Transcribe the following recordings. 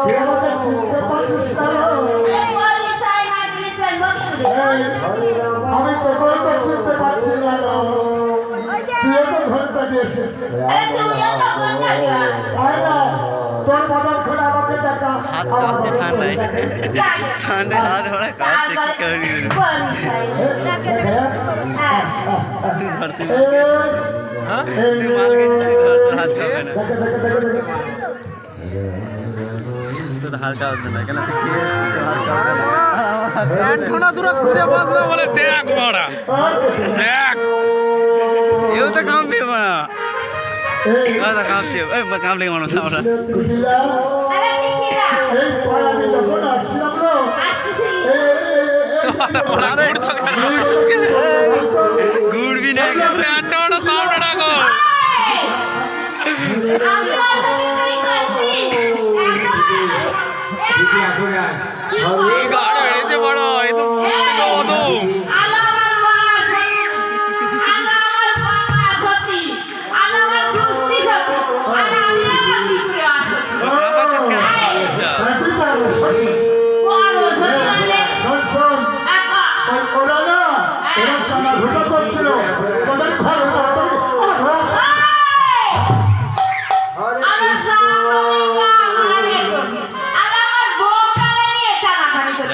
আমাকে চিনতে পারছিস না? আমি তোকেও তো চিনতে পারছি না। তুইও তো ঘন্টা দিয়েছিস। তোর মদন করে আমাকে দেখা। হাত কাঁপছে ঠান্ডায়, ঠান্ডায় হাত ভরা কাঁপছে, কি করবি? তুই ধর, তুই মাল গেছিস, তোর হাত কাঁপে না, তোর হাত কাঁপছে না কেন? তুই খেয়েছিস, তোর হাত কাঁপে না। ঠোনা দূরে খুঁজে পাস না বলে দেখ মারা, দেখ এও তো কাঁপবে না, কাঁপছে, কাঁপলে মানুষ আমরা ঘুরবি না গাড়ি বেড়েছে বড়, এই তো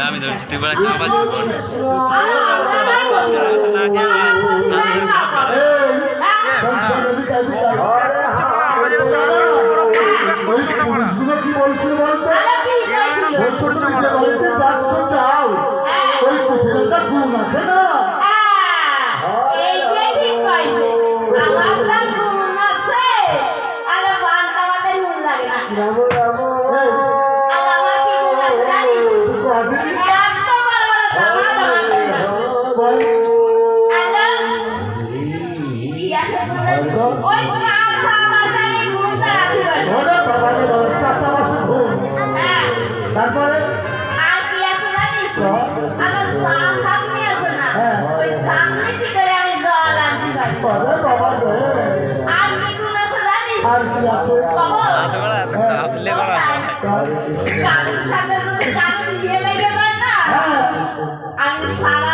আমি ধরছি, তুই বলে কাঁপাচ্ছিস তারপরে আর কি আছে? আমি সারা